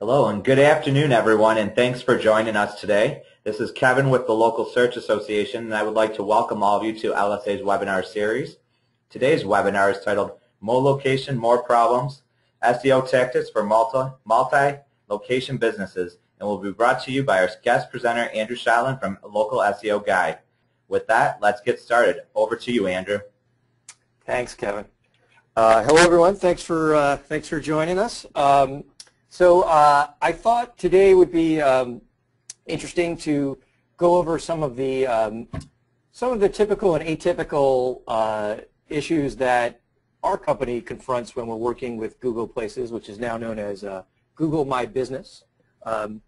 Hello and good afternoon, everyone, and thanks for joining us today. This is Kevin with the Local Search Association, and I would like to welcome all of you to LSA's webinar series. Today's webinar is titled More Location, More Problems, SEO Tactics for Multi-Location Businesses, and will be brought to you by our guest presenter, Andrew Shotland from Local SEO Guide. With that, let's get started. Over to you, Andrew. Thanks, Kevin. Hello, everyone. Thanks for joining us. I thought today would be interesting to go over some of the typical and atypical issues that our company confronts when we're working with Google Places, which is now known as Google My Business. And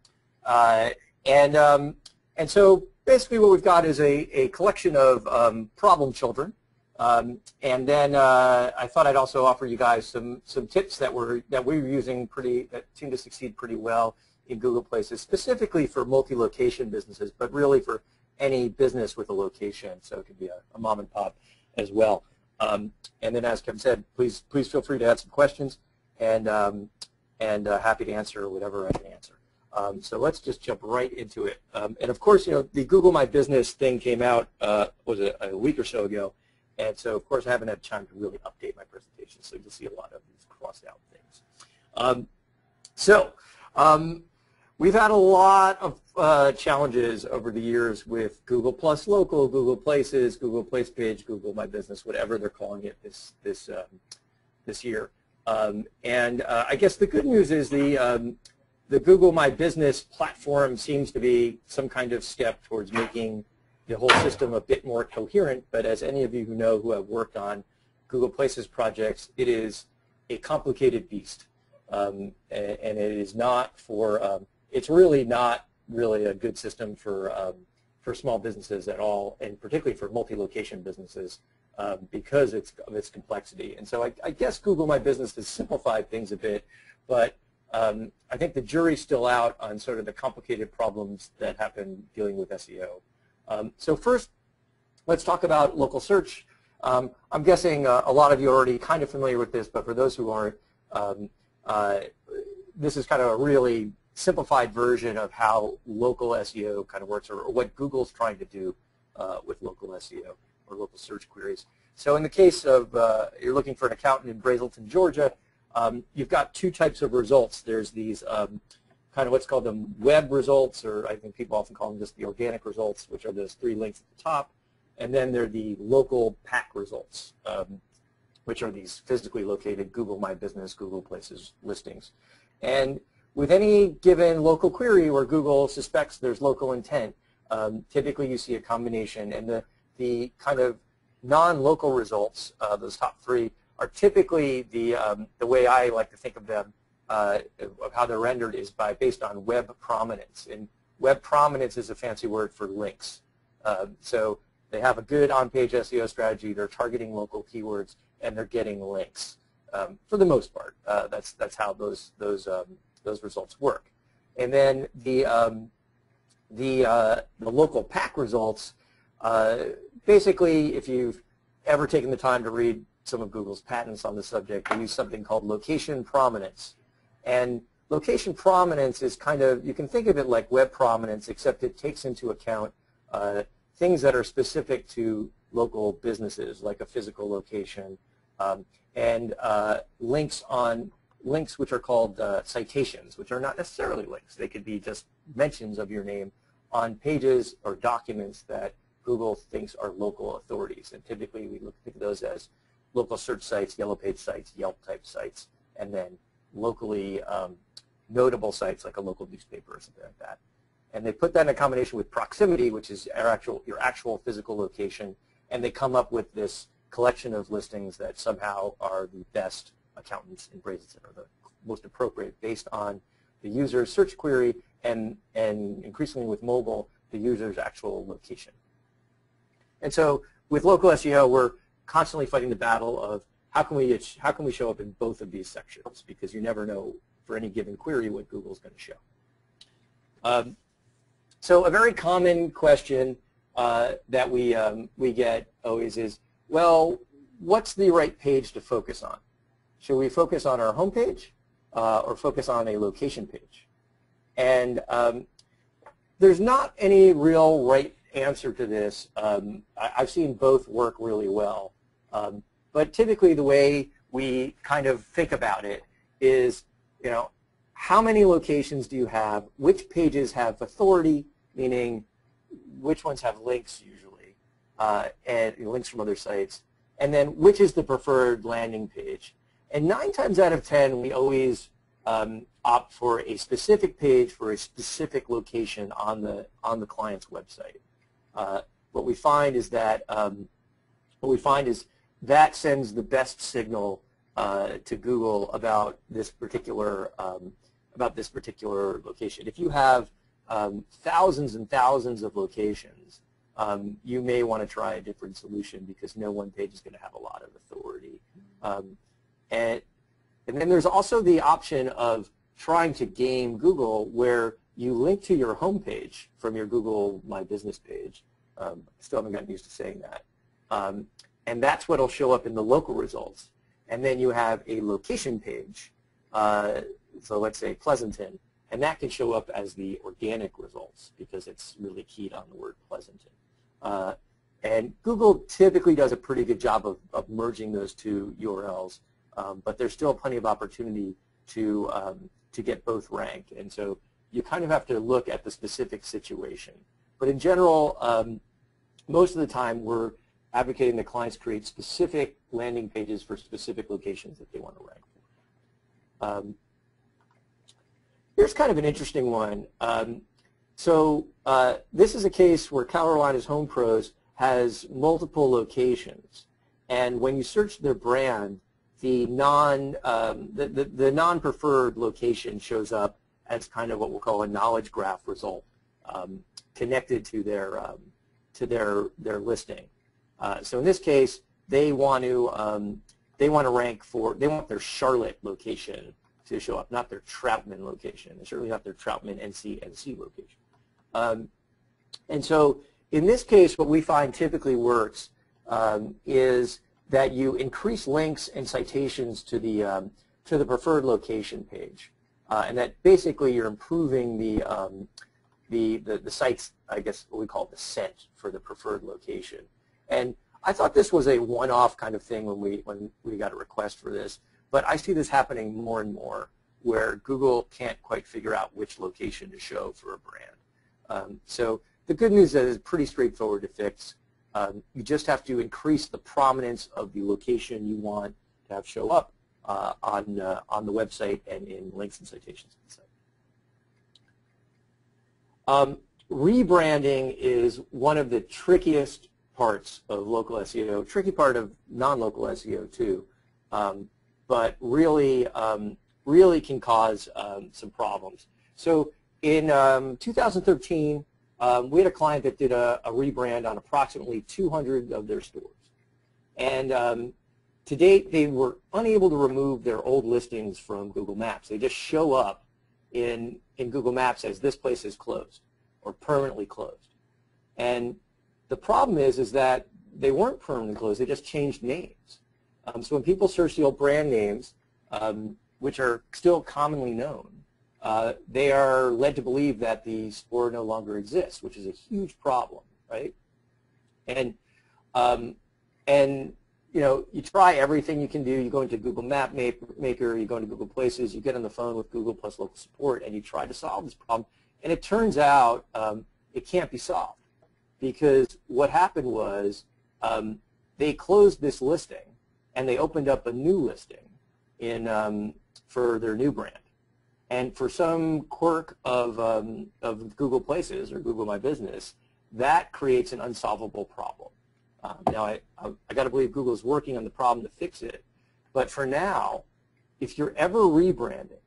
so basically what we've got is a collection of problem children. And then I thought I'd also offer you guys some tips that we're using that seem to succeed pretty well in Google Places, specifically for multi-location businesses, but really for any business with a location. So it could be a mom and pop as well. And then, as Kevin said, please feel free to add some questions, and happy to answer whatever I can answer. So let's just jump right into it. And of course, the Google My Business thing came out was it a week or so ago. And so, of course, I haven't had time to really update my presentation, so you'll see a lot of these crossed-out things. We've had a lot of challenges over the years with Google Plus Local, Google Places, Google Place Page, Google My Business, whatever they're calling it this year. I guess the good news is the Google My Business platform seems to be some kind of step towards making the whole system a bit more coherent, but as any of you who know who have worked on Google Places projects, it is a complicated beast, and it is not for. It's really not really a good system for small businesses at all, and particularly for multi-location businesses because of its complexity. And so I guess Google My Business has simplified things a bit, but I think the jury's still out on sort of the complicated problems that happen dealing with SEO. So first, let's talk about local search. I'm guessing a lot of you are already kind of familiar with this, but for those who aren't, this is kind of a really simplified version of how local SEO kind of works, or what Google's trying to do with local SEO or local search queries. So in the case of you're looking for an accountant in Brazelton, Georgia, you've got two types of results. There's these kind of what's called the web results, or I think people often call them just the organic results, which are those three links at the top. And then there are the local pack results, which are these physically located Google My Business, Google Places listings. And with any given local query where Google suspects there's local intent, typically you see a combination. And the kind of non-local results, those top three, are typically the way I like to think of them, of how they're rendered is based on web prominence. And web prominence is a fancy word for links. So they have a good on-page SEO strategy. They're targeting local keywords, and they're getting links for the most part. That's how those results work. And then the local pack results, basically, if you've ever taken the time to read some of Google's patents on the subject, they use something called location prominence. And location prominence is kind of, you can think of it like web prominence, except it takes into account things that are specific to local businesses, like a physical location, and links which are called citations, which are not necessarily links. They could be just mentions of your name on pages or documents that Google thinks are local authorities. And typically we think of those as local search sites, yellow page sites, Yelp-type sites, and then locally notable sites like a local newspaper or something like that. And they put that in a combination with proximity, which is your actual physical location, and they come up with this collection of listings that somehow are the best accountants in Brazelton, or the most appropriate based on the user's search query and increasingly with mobile, the user's actual location. And so with local SEO, we're constantly fighting the battle of how can we show up in both of these sections, because you never know for any given query what Google's going to show. So a very common question that we get always is, well, what's the right page to focus on? Should we focus on our home page or focus on a location page? And there's not any real right answer to this. I've seen both work really well. But typically the way we kind of think about it is, how many locations do you have? Which pages have authority, meaning which ones have links usually, and links from other sites, and then which is the preferred landing page. And 9 times out of 10, we always opt for a specific page for a specific location on the client's website. What we find is that that sends the best signal to Google about this particular location. If you have thousands and thousands of locations, you may want to try a different solution because no one page is going to have a lot of authority. And then there's also the option of trying to game Google where you link to your home page from your Google My Business page. I still haven't gotten used to saying that. And that's what will show up in the local results. And then you have a location page, so let's say Pleasanton, and that can show up as the organic results because it's really keyed on the word Pleasanton. And Google typically does a pretty good job of merging those two URLs, but there's still plenty of opportunity to get both ranked. And so you kind of have to look at the specific situation. But in general, most of the time we're advocating that clients create specific landing pages for specific locations that they want to rank for. Here's kind of an interesting one. This is a case where Carolina's Home Pros has multiple locations, and when you search their brand, the non-preferred location shows up as kind of what we'll call a knowledge graph result connected to their listing. So in this case, they want to rank for, they want their Charlotte location to show up, not their Troutman location, and certainly not their Troutman NC location. And so in this case, what we find typically works is that you increase links and citations to the preferred location page, and that basically you're improving the site's, I guess what we call the scent for the preferred location. And I thought this was a one-off kind of thing when we got a request for this, but I see this happening more and more where Google can't quite figure out which location to show for a brand. So the good news is it's pretty straightforward to fix. You just have to increase the prominence of the location you want to have show up on the website and in links and citations to the site. Rebranding is one of the trickiest parts of local SEO, tricky part of non-local SEO too, but really, really can cause some problems. So in 2013, we had a client that did a rebrand on approximately 200 of their stores. And to date, they were unable to remove their old listings from Google Maps. They just show up in Google Maps as this place is closed or permanently closed. And the problem is that they weren't permanently closed, they just changed names. So when people search the old brand names, which are still commonly known, they are led to believe that the store no longer exists, which is a huge problem, right? And you try everything you can do. You go into Google Map Maker, you go into Google Places, you get on the phone with Google plus local support, and you try to solve this problem. And it turns out it can't be solved because what happened was they closed this listing and they opened up a new listing for their new brand. And for some quirk of Google Places or Google My Business, that creates an unsolvable problem. Now, I got to believe Google's working on the problem to fix it. But for now, if you're ever rebranding,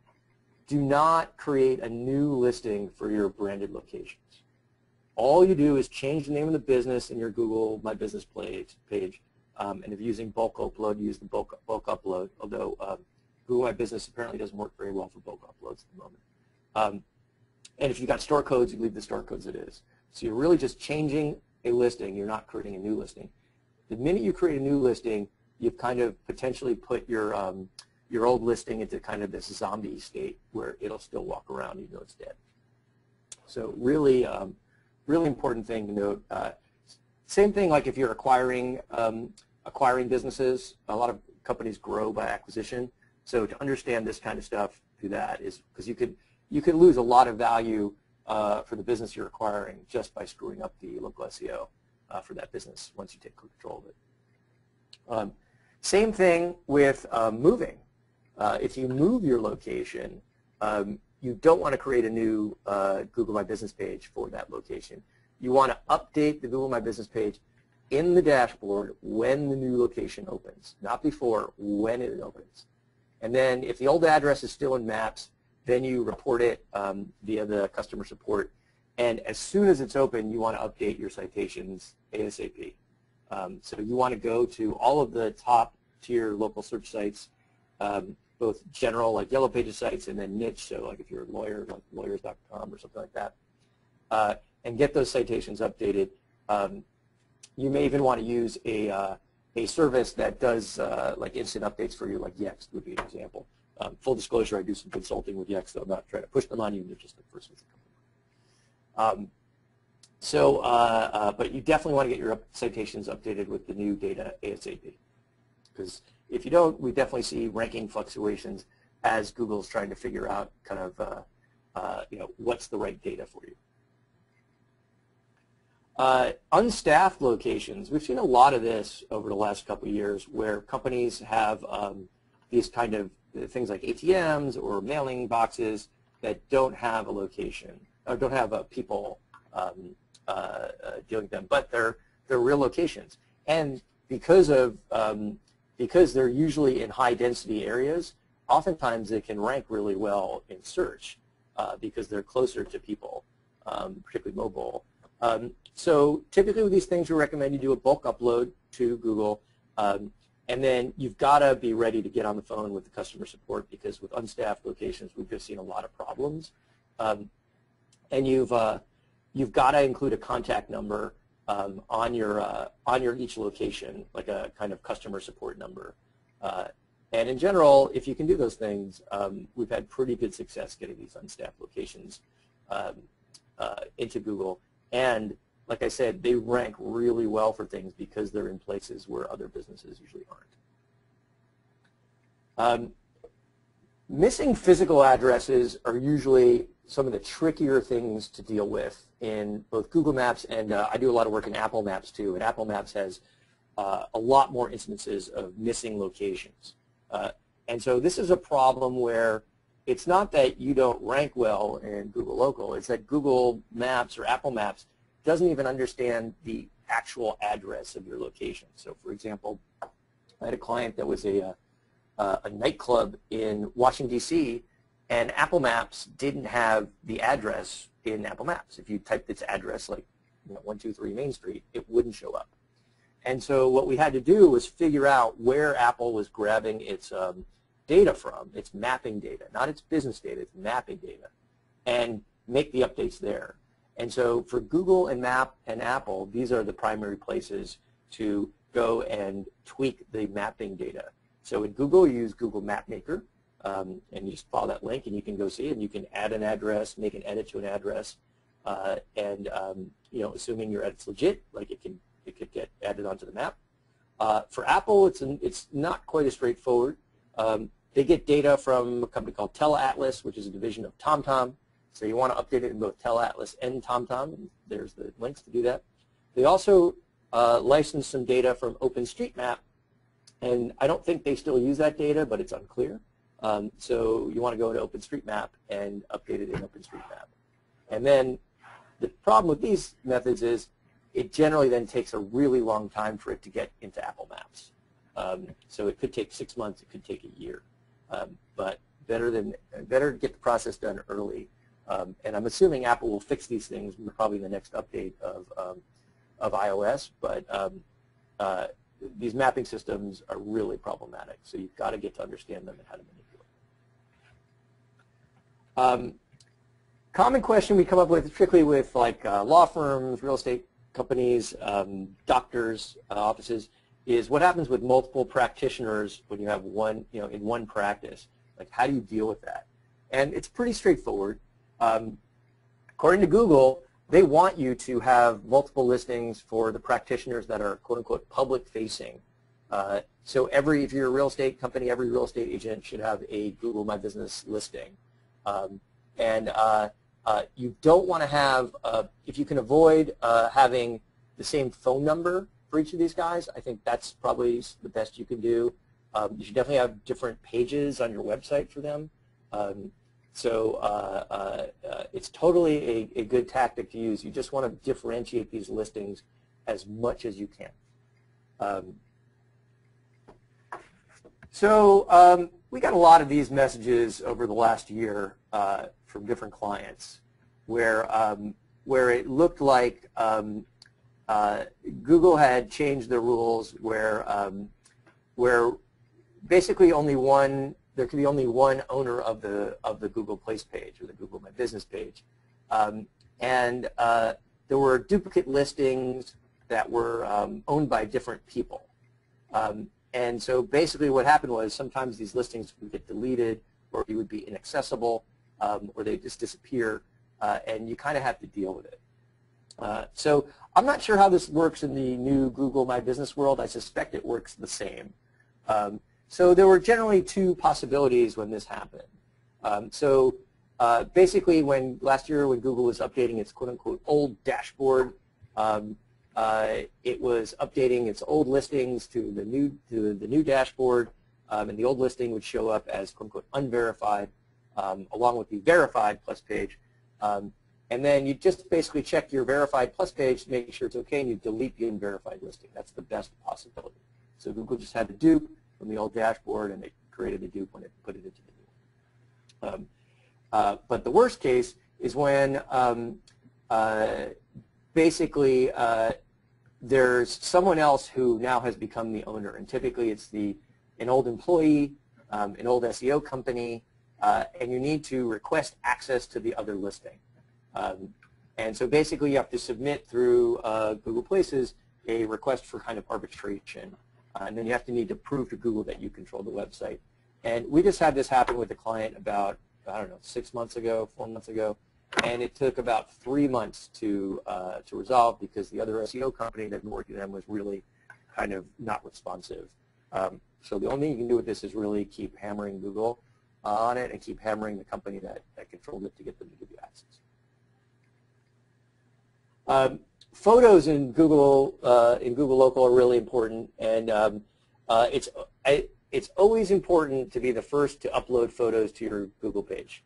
do not create a new listing for your branded locations. All you do is change the name of the business in your Google My Business page. And if you're using bulk upload, use the bulk upload, although Google My Business apparently doesn't work very well for bulk uploads at the moment. And if you've got store codes, you leave the store codes as it is. So you're really just changing a listing. You're not creating a new listing. The minute you create a new listing, you've kind of potentially put your old listing into kind of this zombie state where it'll still walk around even though it's dead. So really, really important thing to note. Same thing like if you're acquiring businesses. A lot of companies grow by acquisition. So to understand this kind of stuff through that is because you could lose a lot of value for the business you're acquiring just by screwing up the local SEO for that business once you take control of it. Same thing with moving. If you move your location, you don't want to create a new Google My Business page for that location. You want to update the Google My Business page in the dashboard when the new location opens, not before, when it opens. And then if the old address is still in Maps, then you report it via the customer support. And as soon as it's open, you want to update your citations ASAP. So you want to go to all of the top tier local search sites, both general like Yellow Pages sites and then niche, so like if you're a lawyer, like lawyers.com or something like that, and get those citations updated. You may even want to use a service that does like instant updates for you, like Yext would be an example. Full disclosure, I do some consulting with Yext, so I'm not trying to push them on you, they're just the first ones that come. But you definitely want to get your citations updated with the new data ASAP. Because if you don't, we definitely see ranking fluctuations as Google's trying to figure out kind of what's the right data for you. Unstaffed locations. We've seen a lot of this over the last couple of years where companies have these kind of things like ATMs or mailing boxes that don't have a location or don't have people dealing with them, but they're real locations. And because they're usually in high density areas, oftentimes they can rank really well in search because they're closer to people, particularly mobile. So typically with these things, we recommend you do a bulk upload to Google, and then you've got to be ready to get on the phone with the customer support because with unstaffed locations, we've just seen a lot of problems. And you've got to include a contact number on your each location, like a kind of customer support number. And in general, if you can do those things, we've had pretty good success getting these unstaffed locations into Google. And like I said, they rank really well for things because they're in places where other businesses usually aren't. Missing physical addresses are usually some of the trickier things to deal with in both Google Maps and I do a lot of work in Apple Maps too, and Apple Maps has a lot more instances of missing locations. And so this is a problem where it's not that you don't rank well in Google Local, it's that Google Maps or Apple Maps doesn't even understand the actual address of your location. So for example, I had a client that was a nightclub in Washington, D.C., and Apple Maps didn't have the address in Apple Maps. If you typed its address, like 123 Main Street, it wouldn't show up. And so what we had to do was figure out where Apple was grabbing its data from, its mapping data, not its business data, its mapping data, and make the updates there. And so for Google and Map and Apple, these are the primary places to go and tweak the mapping data. So in Google, you use Google Map Maker, and you just follow that link, and you can go see it, and you can add an address, make an edit to an address, and assuming your edit's legit, like it could get added onto the map. For Apple, it's not quite as straightforward. They get data from a company called TeleAtlas, which is a division of TomTom. So you want to update it in both TeleAtlas and TomTom, and there's the links to do that. They also license some data from OpenStreetMap, and I don't think they still use that data, but it's unclear. So you want to go to OpenStreetMap and update it in OpenStreetMap. And then the problem with these methods is it generally then takes a really long time for it to get into Apple Maps. So it could take 6 months, it could take a year. But better to get the process done early. And I'm assuming Apple will fix these things probably in the next update of iOS, but these mapping systems are really problematic, so you've got to get to understand them and how to manipulate. Common question we come up with, particularly with like law firms, real estate companies, doctors' offices, is what happens with multiple practitioners when you have one, in one practice. Like, how do you deal with that? And it's pretty straightforward. according to Google, they want you to have multiple listings for the practitioners that are quote-unquote public-facing. So if you're a real estate company, every real estate agent should have a Google My Business listing. You don't want to have, if you can avoid having the same phone number for each of these guys, I think that's probably the best you can do. You should definitely have different pages on your website for them. It's totally a good tactic to use. You just want to differentiate these listings as much as you can. We got a lot of these messages over the last year from different clients where it looked like Google had changed the rules where basically there could be only one owner of the Google Place page or the Google My Business page, there were duplicate listings that were owned by different people. And so basically what happened was sometimes these listings would get deleted, or you would be inaccessible, or they just disappear, and you kind of have to deal with it. So I'm not sure how this works in the new Google My Business world. I suspect it works the same. So there were generally two possibilities when this happened. Basically last year when Google was updating its quote-unquote old dashboard, it was updating its old listings to the new dashboard, and the old listing would show up as quote-unquote unverified, along with the verified plus page. And then you just basically check your verified plus page to make sure it's okay, and you delete the unverified listing. That's the best possibility. So Google just had the dupe from the old dashboard, and they created the dupe when it put it into the new one. But the worst case is when basically there's someone else who now has become the owner, and typically it's an old employee, an old SEO company, and you need to request access to the other listing. And so basically you have to submit through Google Places a request for kind of arbitration, and then you have to need to prove to Google that you control the website. And we just had this happen with a client about, I don't know, 6 months ago, 4 months ago, and it took about 3 months to resolve because the other SEO company that been working with them was really kind of not responsive. So the only thing you can do with this is really keep hammering Google on it and keep hammering the company that controlled it to get them to give you access. Photos in Google Local are really important, and it's always important to be the first to upload photos to your Google page.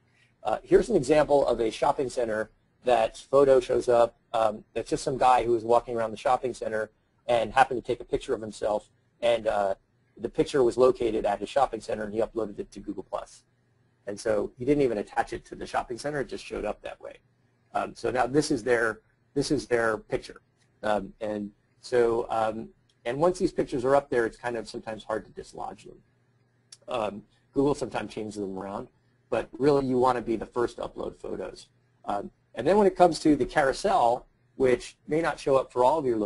Here's an example of a shopping center that photo shows up. That's just some guy who was walking around the shopping center and happened to take a picture of himself, and the picture was located at his shopping center, and he uploaded it to Google+. And so he didn't even attach it to the shopping center; it just showed up that way. So now this is their picture, and once these pictures are up there, it's kind of sometimes hard to dislodge them. Google sometimes changes them around, but really you want to be the first to upload photos. And then when it comes to the carousel, which may not show up for all of your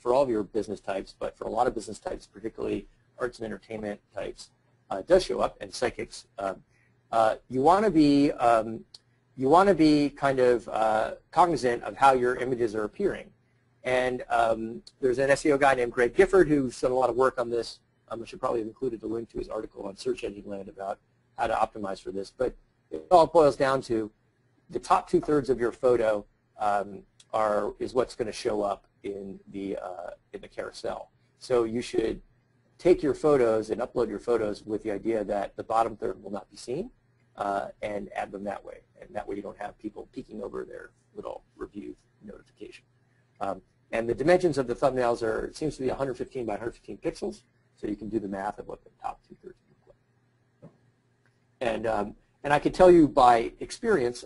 for all of your business types, but for a lot of business types, particularly arts and entertainment types, it does show up, and psychics. You want to be kind of cognizant of how your images are appearing. And there's an SEO guy named Greg Gifford who's done a lot of work on this. I should probably have included the link to his article on Search Engine Land about how to optimize for this. But it all boils down to the top 2/3 of your photo is what's going to show up in the carousel. So you should take your photos and upload your photos with the idea that the bottom third will not be seen, and add them that way. And that way you don't have people peeking over their little review notification. And the dimensions of the thumbnails it seems to be 115 by 115 pixels, so you can do the math of what the top 2/3 look like. And I can tell you by experience,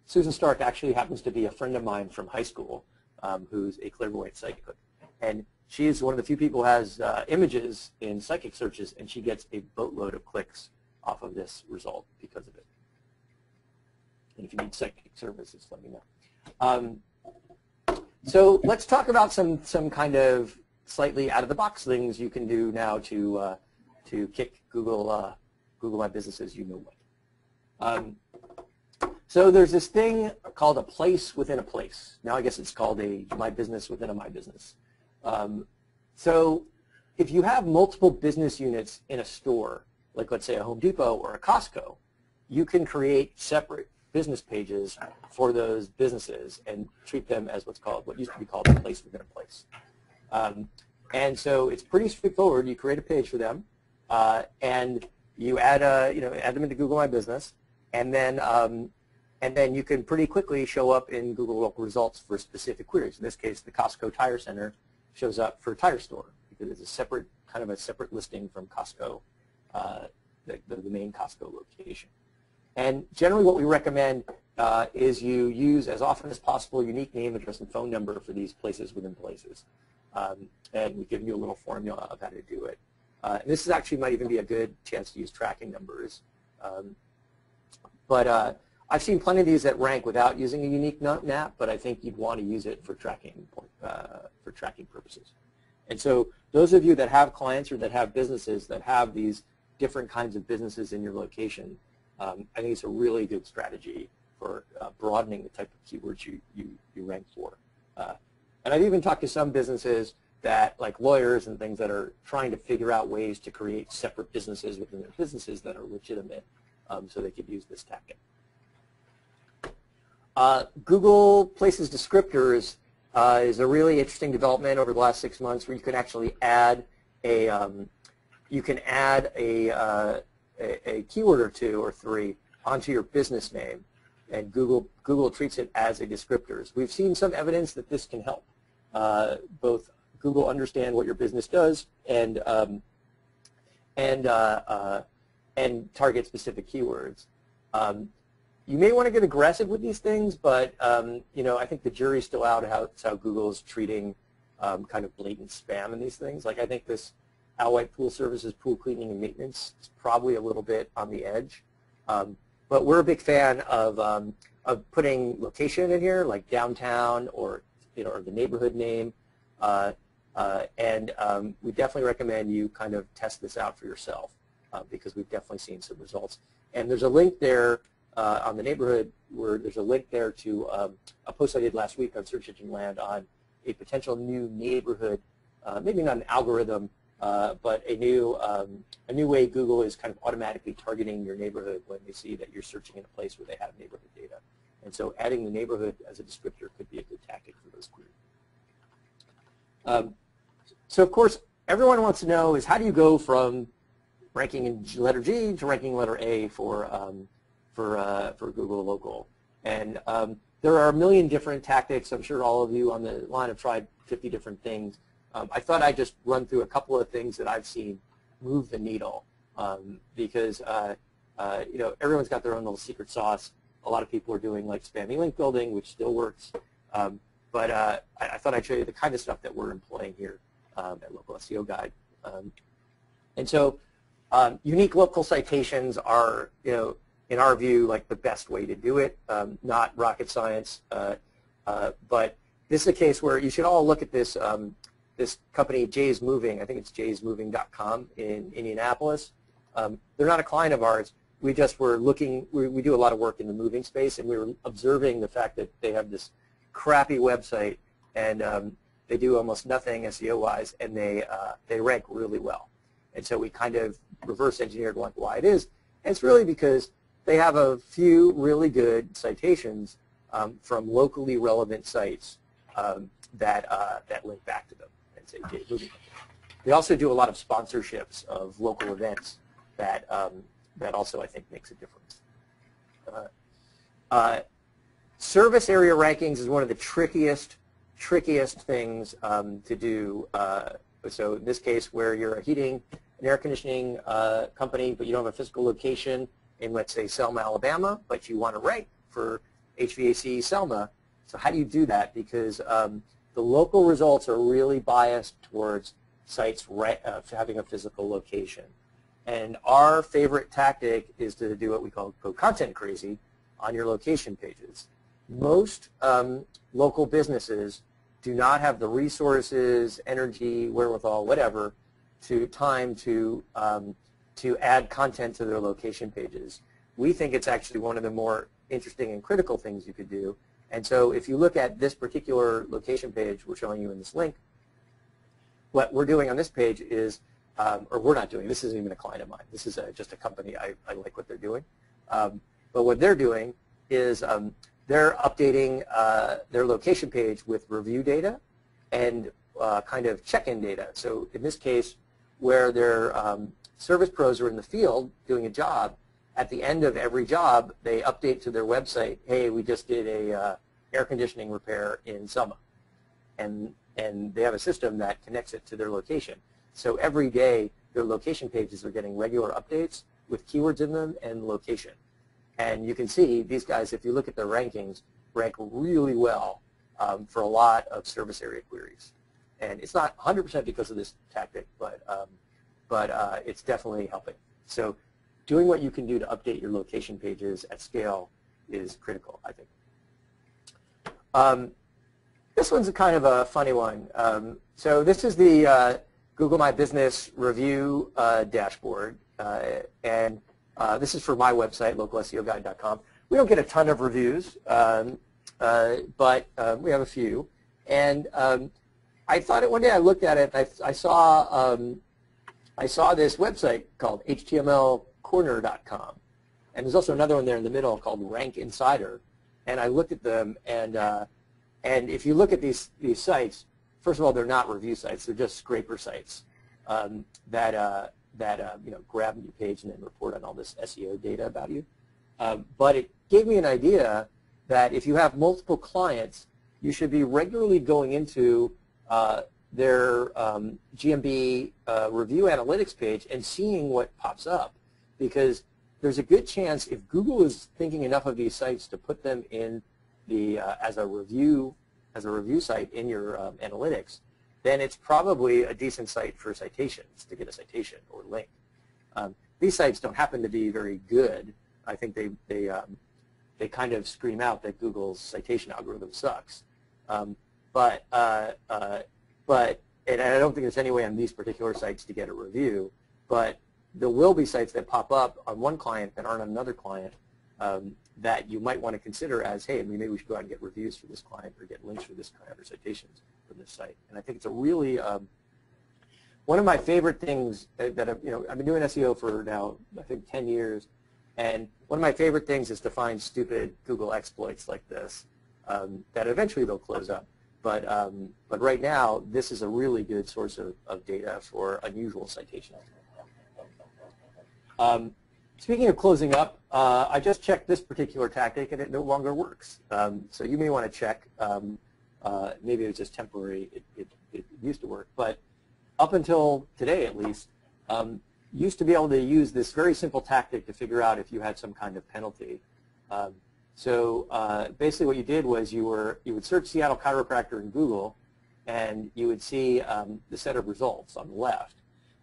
Susan Stark actually happens to be a friend of mine from high school, who's a clairvoyant psychic. And she's one of the few people who has images in psychic searches, and she gets a boatload of clicks off of this result because of it. And if you need psychic services, let me know. So let's talk about some kind of slightly out-of-the-box things you can do now to kick Google My Business as you know what. So there's this thing called a place within a place. Now I guess it's called a my business within a my business. So if you have multiple business units in a store, like let's say a Home Depot or a Costco, you can create separate business pages for those businesses and treat them as what used to be called a place within a place. And so it's pretty straightforward. You create a page for them, and you add add them into Google My Business, and then you can pretty quickly show up in Google local results for specific queries. In this case, the Costco Tire Center shows up for Tire Store because it's a separate listing from Costco, the main Costco location. And generally, what we recommend is you use as often as possible unique name, address, and phone number for these places within places. And we give you a little formula of how to do it. And this actually might even be a good chance to use tracking numbers. But I've seen plenty of these that rank without using a unique NAP, but I think you'd want to use it for tracking purposes. And so those of you that have clients or that have businesses that have these different kinds of businesses in your location, I think it's a really good strategy for broadening the type of keywords you rank for. And I've even talked to some businesses that, like lawyers and things, that are trying to figure out ways to create separate businesses within their businesses that are legitimate, so they could use this tactic. Google Places descriptors is a really interesting development over the last 6 months, where you can actually add a keyword or two or three onto your business name, and Google treats it as a descriptor. We've seen some evidence that this can help both Google understand what your business does and target specific keywords. You may want to get aggressive with these things, but I think the jury's still out how Google is treating kind of blatant spam in these things. Like I think this Alwhite Pool Services, pool cleaning and maintenance, is probably a little bit on the edge. But we're a big fan of putting location in here, like downtown or the neighborhood name. We definitely recommend you kind of test this out for yourself because we've definitely seen some results. And there's a link there on the neighborhood where there's a link there to a post I did last week on Search Engine Land on a potential new neighborhood, maybe not an algorithm, but a new way Google is kind of automatically targeting your neighborhood when they see that you're searching in a place where they have neighborhood data. And so adding the neighborhood as a descriptor could be a good tactic for those queries. So of course, everyone wants to know is how do you go from ranking in letter G to ranking letter A for Google Local? And there are a million different tactics. I'm sure all of you on the line have tried 50 different things. I thought I'd just run through a couple of things that I've seen move the needle because everyone's got their own little secret sauce. A lot of people are doing like spammy link building, which still works. But I thought I'd show you the kind of stuff that we're employing here at Local SEO Guide. And so unique local citations are, in our view, like the best way to do it, not rocket science. But this is a case where you should all look at this this company, Jay's Moving. I think it's jaysmoving.com in Indianapolis. They're not a client of ours. We just were looking, we do a lot of work in the moving space, and we were observing the fact that they have this crappy website, and they do almost nothing SEO-wise, and they rank really well. And so we kind of reverse engineered why it is. And it's really because they have a few really good citations from locally relevant sites that link back to them and say Jay's Moving. They also do a lot of sponsorships of local events that also I think makes a difference. Service area rankings is one of the trickiest things to do. So in this case, where you're a heating and air conditioning company, but you don't have a physical location in, let's say, Selma, Alabama, but you want to rank for HVAC Selma. So how do you do that? Because the local results are really biased towards sites having a physical location. And our favorite tactic is to do what we call go content crazy on your location pages. Most local businesses do not have the resources, energy, wherewithal, whatever, to add content to their location pages. We think it's actually one of the more interesting and critical things you could do. And so if you look at this particular location page we're showing you in this link, what we're doing on this page is, or we're not doing, this isn't even a client of mine. This is just a company. I like what they're doing. But what they're doing is they're updating their location page with review data and kind of check-in data. So in this case, where their service pros are in the field doing a job, at the end of every job, they update to their website, hey, we just did a air conditioning repair in Selma. And they have a system that connects it to their location. So every day, their location pages are getting regular updates with keywords in them and location. And you can see these guys, if you look at their rankings, rank really well for a lot of service area queries. And it's not 100% because of this tactic, but it's definitely helping. So doing what you can do to update your location pages at scale is critical, I think. This one's a kind of a funny one. So this is the Google My Business review dashboard, and this is for my website, localseoguide.com. We don't get a ton of reviews, but we have a few. And I thought one day I looked at it, I saw this website called htmlcorner.com, and there's also another one there in the middle called Rank Insider. And I looked at them, and if you look at these sites, first of all, they're not review sites; they're just scraper sites that grab your page and then report on all this SEO data about you. But it gave me an idea that if you have multiple clients, you should be regularly going into their GMB review analytics page and seeing what pops up, because there's a good chance if Google is thinking enough of these sites to put them in the as a review site in your analytics, then it's probably a decent site for citations, to get a citation or link. These sites don't happen to be very good. I think they kind of scream out that Google's citation algorithm sucks. And I don't think there's any way on these particular sites to get a review, but there will be sites that pop up on one client that aren't on another client that you might want to consider as, hey, maybe we should go out and get reviews for this client or get links for this client or citations for this site. And I think it's a really, one of my favorite things that I've been doing SEO for now, I think 10 years, and one of my favorite things is to find stupid Google exploits like this that eventually they'll close up. But right now, this is a really good source of data for unusual citations. Speaking of closing up, I just checked this particular tactic and it no longer works. So you may want to check. Maybe it's just temporary. It used to work. But up until today, at least, you used to be able to use this very simple tactic to figure out if you had some kind of penalty. So basically what you did was you would search Seattle chiropractor in Google, and you would see the set of results on the left.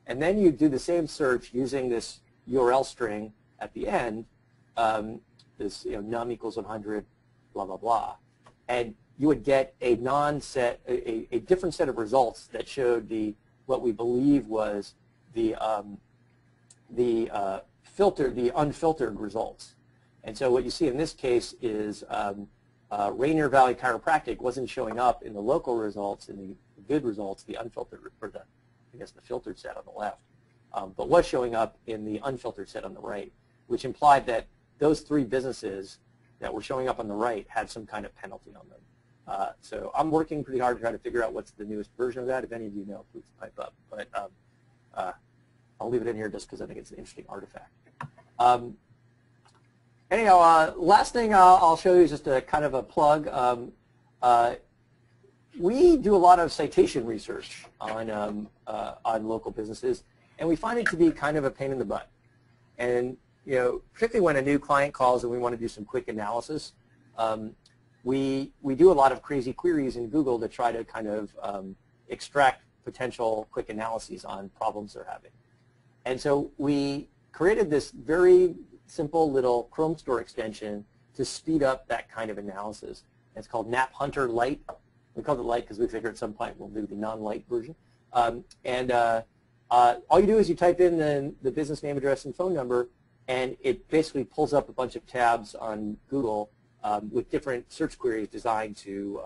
And then you'd do the same search using this URL string at the end, this num equals 100, blah, blah, blah. And you would get a a different set of results that showed what we believe was the unfiltered results. And so what you see in this case is Rainier Valley Chiropractic wasn't showing up in the local results, in the good results, the unfiltered, or the filtered set on the left, but was showing up in the unfiltered set on the right, which implied that those three businesses that were showing up on the right had some kind of penalty on them. So I'm working pretty hard to try to figure out what's the newest version of that. If any of you know, please pipe up. But I'll leave it in here just because I think it's an interesting artifact. Anyhow, last thing I'll show you is just a kind of a plug. We do a lot of citation research on local businesses, and we find it to be kind of a pain in the butt. And particularly when a new client calls and we want to do some quick analysis, we do a lot of crazy queries in Google to try to kind of extract potential quick analyses on problems they're having. And so we created this very simple little Chrome Store extension to speed up that kind of analysis. It's called Nap Hunter Lite. We called it Lite because we figured at some point we'll do the non-Lite version. All you do is you type in the business name, address, and phone number, and it basically pulls up a bunch of tabs on Google with different search queries designed to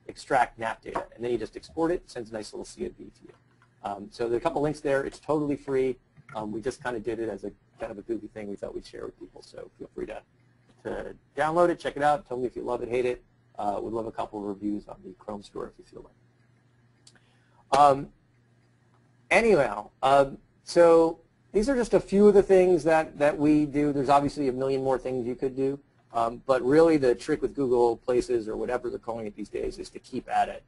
extract map data. And then you just export it, sends a nice little CSV to you. So there are a couple links there. It's totally free. We just kind of did it as a kind of a goofy thing we thought we'd share with people. So feel free to download it, check it out. Tell me if you love it, hate it. We'd love a couple of reviews on the Chrome store if you feel like. Anyhow, so these are just a few of the things that we do. There's obviously a million more things you could do. But really the trick with Google Places, or whatever they're calling it these days, is to keep at it.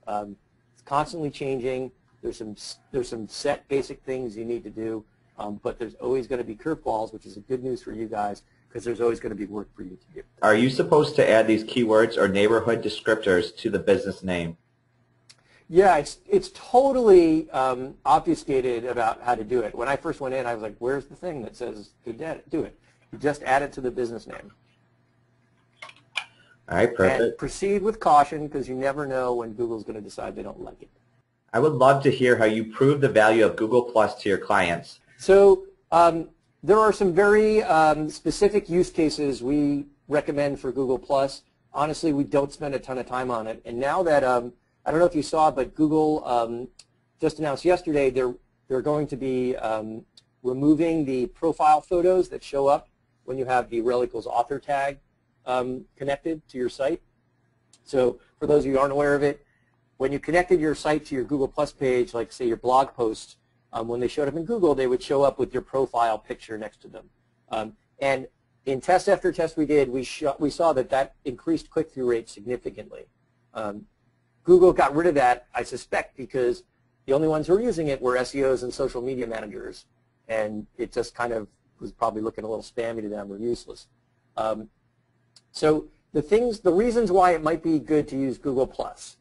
It's constantly changing. There's some set basic things you need to do, but there's always going to be curveballs, which is a good news for you guys, because there's always going to be work for you to do. Are you supposed to add these keywords or neighborhood descriptors to the business name? Yeah, it's totally obfuscated about how to do it. When I first went in, I was like, where's the thing that says to do it? You just add it to the business name. All right, perfect. And proceed with caution, because you never know when Google's going to decide they don't like it. I would love to hear how you prove the value of Google Plus to your clients. So there are some very specific use cases we recommend for Google Plus. Honestly, we don't spend a ton of time on it. And now that, I don't know if you saw, but Google just announced yesterday they're going to be removing the profile photos that show up when you have the rel equals author tag connected to your site. So for those of you who aren't aware of it, when you connected your site to your Google Plus page, like say your blog post, when they showed up in Google, they would show up with your profile picture next to them. And in test after test we did, we saw that increased click-through rate significantly. Google got rid of that, I suspect, because the only ones who were using it were SEOs and social media managers, and it just kind of was probably looking a little spammy to them or useless. So the reasons why it might be good to use Google Plus.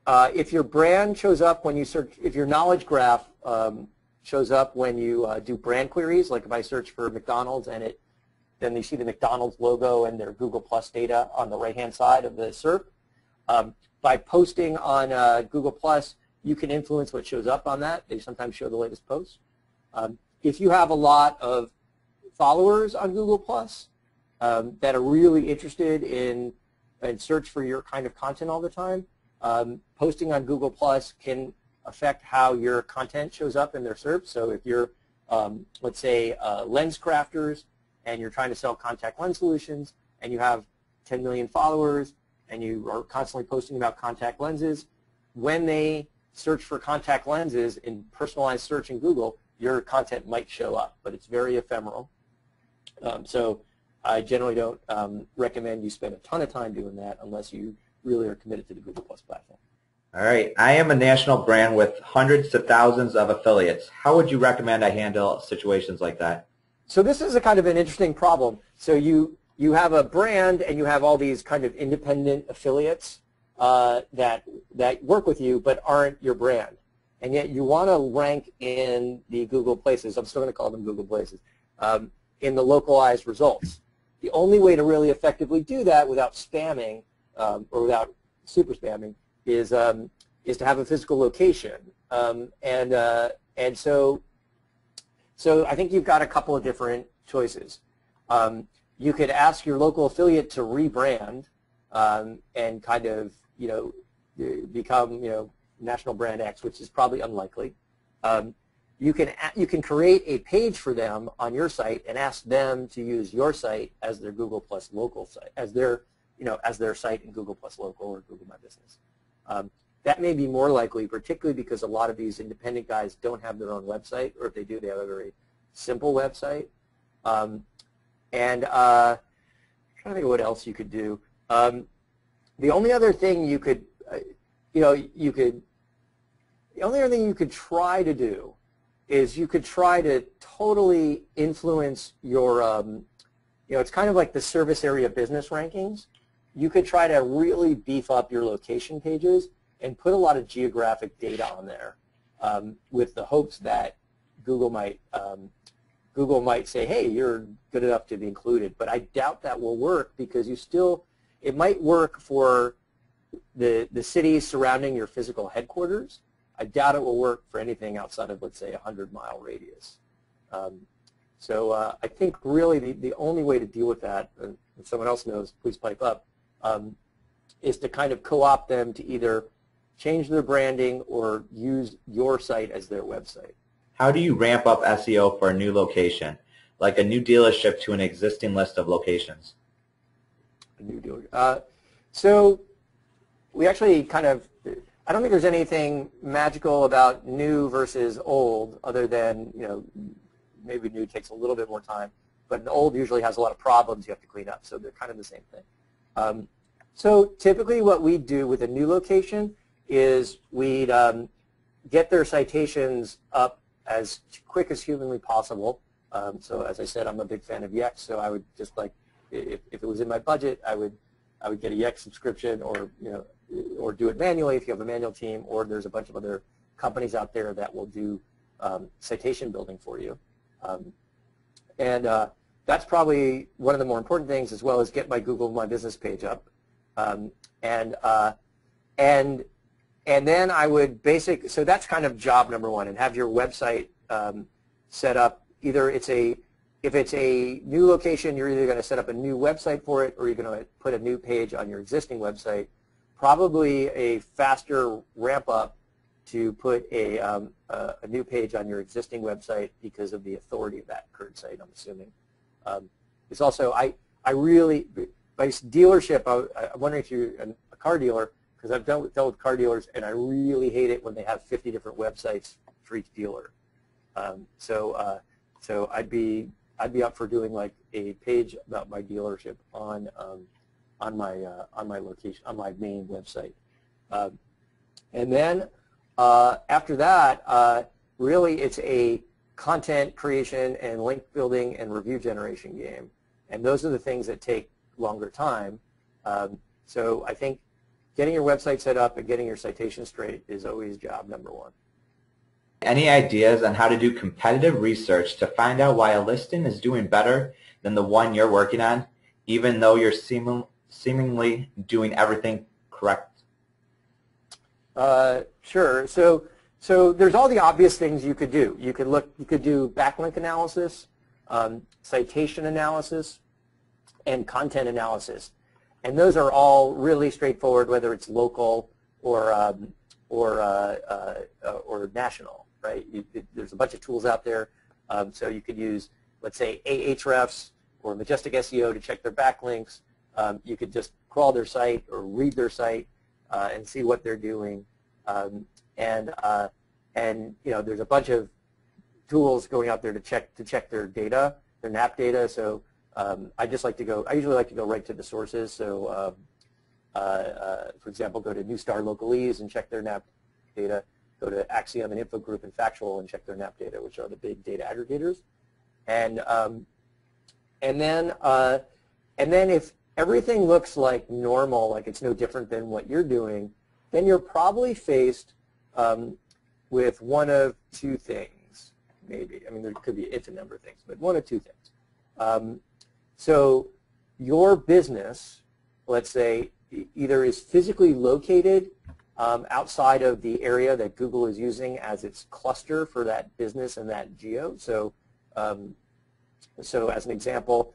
If your brand shows up when you search, if your knowledge graph shows up when you do brand queries, like if I search for McDonald's and then you see the McDonald's logo and their Google Plus data on the right-hand side of the SERP, by posting on Google Plus, you can influence what shows up on that. They sometimes show the latest posts. If you have a lot of followers on Google Plus that are really interested in search for your kind of content all the time, posting on Google Plus can affect how your content shows up in their SERP. So if you're, let's say, lens crafters and you're trying to sell contact lens solutions and you have 10 million followers and you are constantly posting about contact lenses, when they search for contact lenses in personalized search in Google, your content might show up, but it's very ephemeral. So I generally don't recommend you spend a ton of time doing that unless you really are committed to the Google Plus platform. All right. I am a national brand with hundreds to thousands of affiliates. How would you recommend I handle situations like that? So this is a kind of an interesting problem. So you have a brand and you have all these kind of independent affiliates that work with you but aren't your brand. And yet you want to rank in the Google Places, I'm still going to call them Google Places, in the localized results. The only way to really effectively do that without spamming or without super spamming is to have a physical location. And so I think you've got a couple of different choices. You could ask your local affiliate to rebrand and kind of, become, national brand X, which is probably unlikely. You can create a page for them on your site and ask them to use your site as their Google Plus local site, as their site in Google Plus Local or Google My Business. That may be more likely, particularly because a lot of these independent guys don't have their own website, or if they do, they have a very simple website. I'm trying to think of what else you could do. The only other thing you could, the only other thing you could try to do is you could try to totally influence your, it's kind of like the service area business rankings. You could try to really beef up your location pages and put a lot of geographic data on there with the hopes that Google might say, hey, you're good enough to be included. But I doubt that will work because it might work for the cities surrounding your physical headquarters. I doubt it will work for anything outside of, let's say, a 100-mile radius. So I think really the only way to deal with that, and if someone else knows, please pipe up, is to kind of co-opt them to either change their branding or use your site as their website. How do you ramp up SEO for a new location, like a new dealership to an existing list of locations? A new dealer. So we actually kind of, I don't think there's anything magical about new versus old other than, maybe new takes a little bit more time, but an old usually has a lot of problems you have to clean up, so they're kind of the same thing. So typically what we do with a new location is we'd get their citations up as quick as humanly possible. So as I said, I'm a big fan of Yext, so I would just if it was in my budget, I would get a Yext subscription, or or do it manually if you have a manual team, or there's a bunch of other companies out there that will do citation building for you. And that's probably one of the more important things, as well as get my Google My Business page up. And then I would so that's kind of job number one, and have your website set up. Either if it's a new location, you're either going to set up a new website for it, or you're going to put a new page on your existing website. Probably a faster ramp up to put a new page on your existing website because of the authority of that current site, I'm assuming. It's also, by dealership, I'm wondering if you're a car dealer, because I've dealt with car dealers, and I really hate it when they have 50 different websites for each dealer. So I'd be up for doing like a page about my dealership on my location, on my main website. And then after that, really it's a content creation and link building and review generation game. And those are the things that take longer time. So I think getting your website set up and getting your citation straight is always job number one. Any ideas on how to do competitive research to find out why a listing is doing better than the one you're working on, even though you're seemingly doing everything correct? Sure. So there's all the obvious things you could do. You could do backlink analysis, citation analysis, and content analysis. And those are all really straightforward, whether it's local or national, right? There's a bunch of tools out there. So you could use, let's say, Ahrefs or Majestic SEO to check their backlinks. You could just crawl their site or read their site and see what they're doing. And there's a bunch of tools going out there to check their data, their NAP data. So I usually like to go right to the sources. So for example, go to Newstar Localese and check their NAP data. Go to Axiom and Infogroup and Factual and check their NAP data, which are the big data aggregators. And then if everything looks like normal, like it's no different than what you're doing, then you're probably faced with one of two things, maybe. I mean, there could be an infinite number of things, but one of two things. So your business, let's say, either is physically located outside of the area that Google is using as its cluster for that business and that geo. So, so as an example,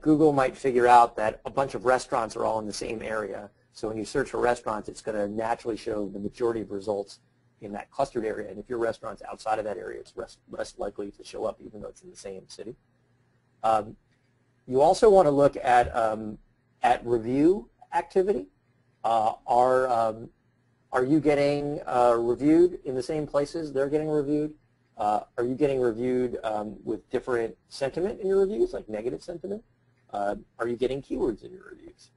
Google might figure out that a bunch of restaurants are all in the same area. So when you search for restaurants, it's going to naturally show the majority of results in that clustered area. And if your restaurant's outside of that area, it's less likely to show up, even though it's in the same city. You also want to look at review activity. Are you getting reviewed in the same places they're getting reviewed? Are you getting reviewed with different sentiment in your reviews, like negative sentiment? Are you getting keywords in your reviews?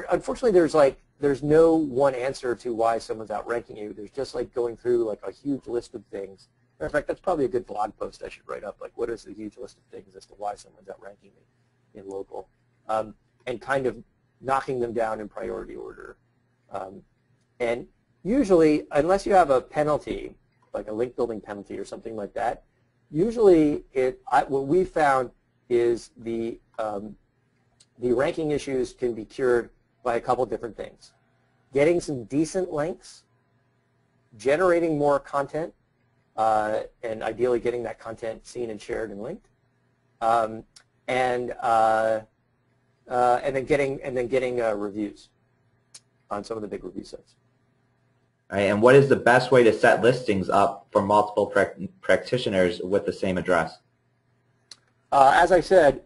Unfortunately, there's no one answer to why someone's outranking you. There's just like going through like a huge list of things. In fact, that's probably a good blog post I should write up. Like, what is the huge list of things as to why someone's outranking me in local, and kind of knocking them down in priority order. And usually, unless you have a penalty, like a link building penalty or something like that, usually what we found is the ranking issues can be cured by a couple different things. Getting some decent links, generating more content, and ideally getting that content seen and shared and linked, and then getting reviews on some of the big review sites. All right, and what is the best way to set listings up for multiple practitioners with the same address? As I said,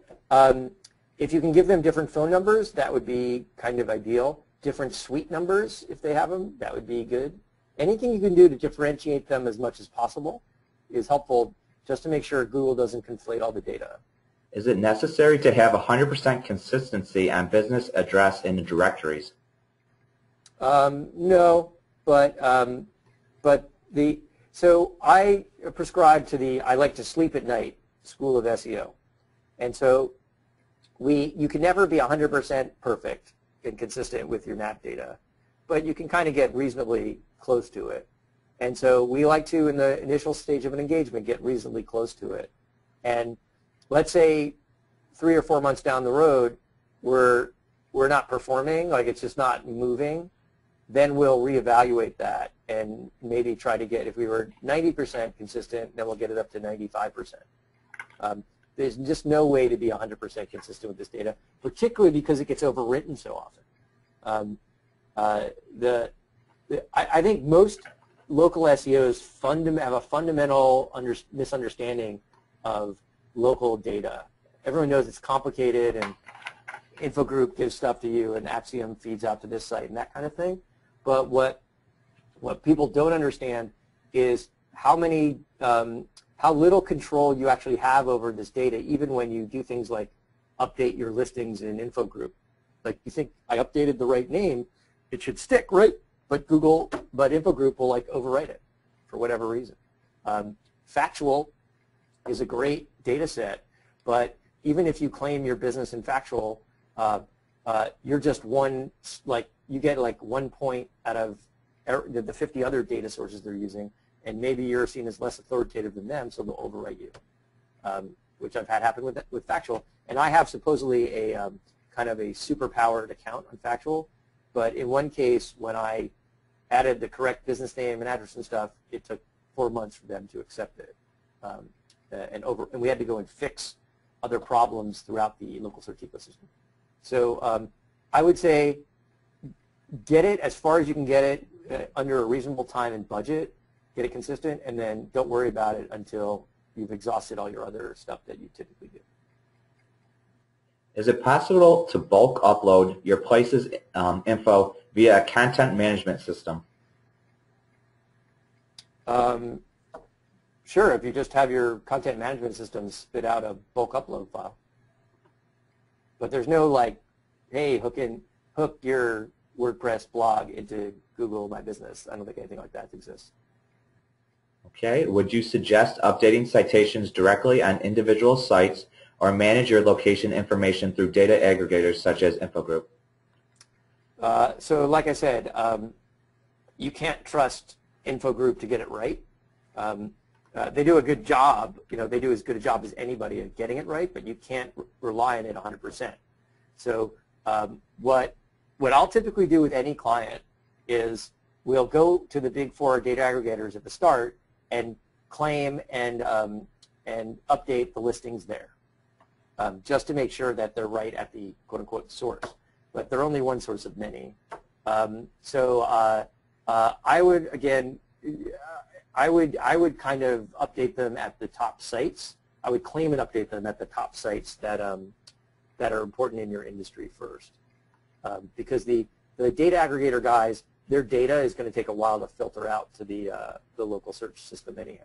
if you can give them different phone numbers, that would be kind of ideal. Different suite numbers, if they have them, that would be good. Anything you can do to differentiate them as much as possible is helpful, just to make sure Google doesn't conflate all the data. Is it necessary to have 100% consistency on business address in the directories? No, so I prescribe to I like to sleep at night school of SEO, and so you can never be 100% perfect and consistent with your map data, but you can kind of get reasonably close to it. And so we like to, in the initial stage of an engagement, get reasonably close to it. And let's say 3 or 4 months down the road, we're not performing, like it's just not moving, then we'll reevaluate that and maybe try to get, if we were 90% consistent, then we'll get it up to 95%. There's just no way to be 100% consistent with this data, particularly because it gets overwritten so often. I think most local SEOs have a fundamental misunderstanding of local data. Everyone knows it's complicated, and Infogroup gives stuff to you, and Appium feeds out to this site, and that kind of thing. But what people don't understand is how little control you actually have over this data, even when you do things like update your listings in Infogroup. Like, you think, I updated the right name, it should stick, right? But Infogroup will like overwrite it for whatever reason. Factual is a great data set, but even if you claim your business in Factual, you're just you get like 1 point out of the 50 other data sources they're using, and maybe you're seen as less authoritative than them, so they'll overwrite you, which I've had happen with Factual. And I have supposedly a kind of a super-powered account on Factual, but in one case, when I added the correct business name and address and stuff, it took 4 months for them to accept it, and we had to go and fix other problems throughout the local search ecosystem. So I would say get it as far as you can get it under a reasonable time and budget, get it consistent, and then don't worry about it until you've exhausted all your other stuff that you typically do. Is it possible to bulk upload your place's info via a content management system? Sure, if you just have your content management system spit out a bulk upload file. But there's no like, hey, hook your WordPress blog into Google My Business. I don't think anything like that exists. Okay. Would you suggest updating citations directly on individual sites or manage your location information through data aggregators such as Infogroup? So like I said, you can't trust Infogroup to get it right. They do a good job. They do as good a job as anybody at getting it right, but you can't rely on it 100%. So what I'll typically do with any client is we'll go to the big 4 data aggregators at the start and claim and update the listings there, just to make sure that they're right at the quote-unquote source. But they're only one source of many. So I would, again, I would kind of update them at the top sites. I would claim and update them at the top sites that are important in your industry first, because the data aggregator guys, their data is going to take a while to filter out to the local search system anyhow.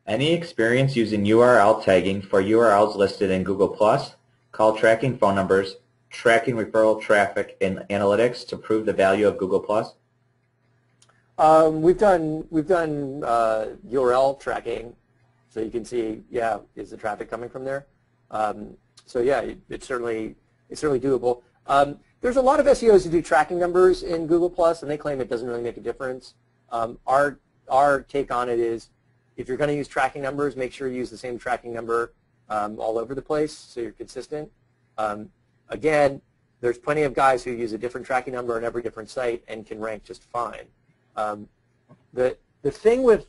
Any experience using URL tagging for URLs listed in Google+, call tracking phone numbers, tracking referral traffic in analytics to prove the value of Google+? We've done URL tracking, so you can see, yeah, is the traffic coming from there? So yeah, it's certainly doable. There's a lot of SEOs who do tracking numbers in Google+, and they claim it doesn't really make a difference. Our take on it is, if you're going to use tracking numbers, make sure you use the same tracking number all over the place so you're consistent. Again, there's plenty of guys who use a different tracking number on every different site and can rank just fine. The thing with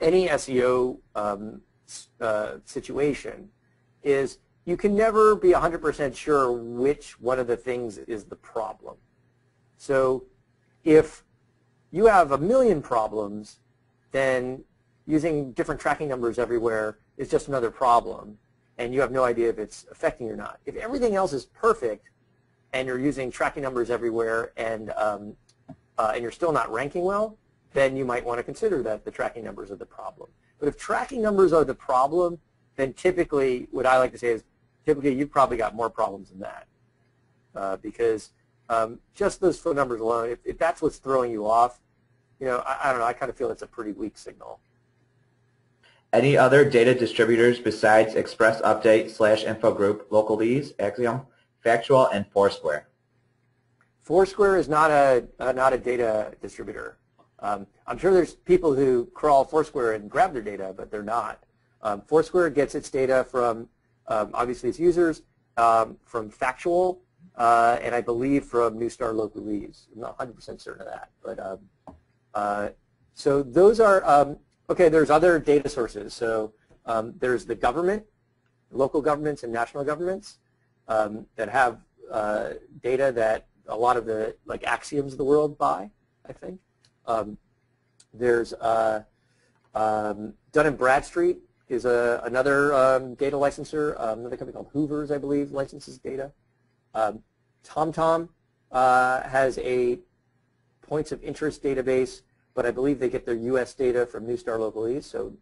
any SEO situation is you can never be 100% sure which one of the things is the problem. So if you have a million problems, then using different tracking numbers everywhere is just another problem, and you have no idea if it's affecting you or not. If everything else is perfect and you're using tracking numbers everywhere and you're still not ranking well, then you might want to consider that the tracking numbers are the problem. But if tracking numbers are the problem, then typically what I like to say is typically you've probably got more problems than that because just those phone numbers alone, if that's what's throwing you off, you know, I don't know, I kind of feel it's a pretty weak signal. Any other data distributors besides Express Update / Info Group, Localese, Axiom, Factual, and Foursquare? Foursquare is not a data distributor. I'm sure there's people who crawl Foursquare and grab their data, but they're not. Foursquare gets its data from, obviously, its users, from Factual, and I believe from Neustar Localese. I'm not 100% certain of that. But so those are, okay, there's other data sources. So there's the government, local governments and national governments that have data that a lot of the Axioms of the world buy, I think. There's Dun & Bradstreet is another data licenser. Another company called Hoover's, I believe, licenses data. TomTom has a points of interest database, but I believe they get their U.S. data from Neustar Localese, so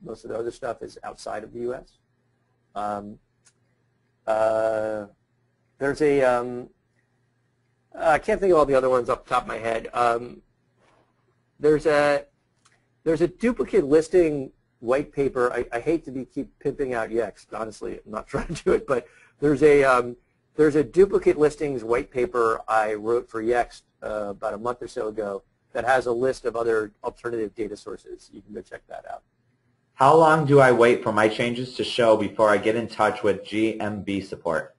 most of the other stuff is outside of the U.S. There's a I can't think of all the other ones off the top of my head. There's a duplicate listing white paper. I hate to keep pimping out Yext. Honestly, I'm not trying to do it, but there's a duplicate listings white paper I wrote for Yext about a month or so ago that has a list of other alternative data sources. You can go check that out. How long do I wait for my changes to show before I get in touch with GMB support?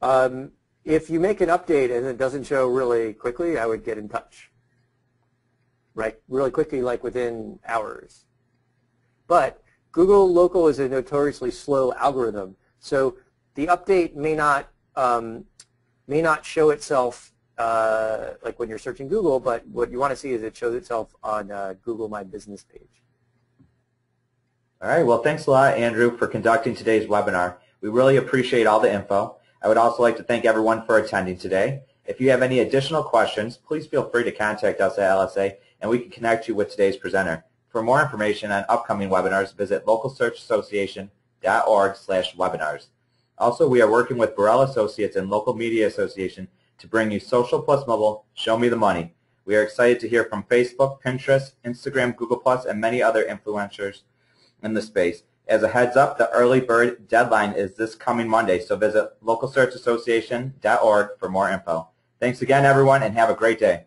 If you make an update and it doesn't show really quickly, I would get in touch. Right, really quickly, like within hours. But Google Local is a notoriously slow algorithm, so the update may not show itself like when you're searching Google, but what you want to see is it shows itself on Google My Business page. All right, well, thanks a lot, Andrew, for conducting today's webinar. We really appreciate all the info. I would also like to thank everyone for attending today. If you have any additional questions, please feel free to contact us at LSA, and we can connect you with today's presenter. For more information on upcoming webinars, visit localsearchassociation.org/webinars. Also, we are working with Burrell Associates and Local Media Association to bring you Social Plus Mobile, Show Me the Money. We are excited to hear from Facebook, Pinterest, Instagram, Google+, and many other influencers in the space. As a heads up, the early bird deadline is this coming Monday, so visit localsearchassociation.org for more info. Thanks again, everyone, and have a great day.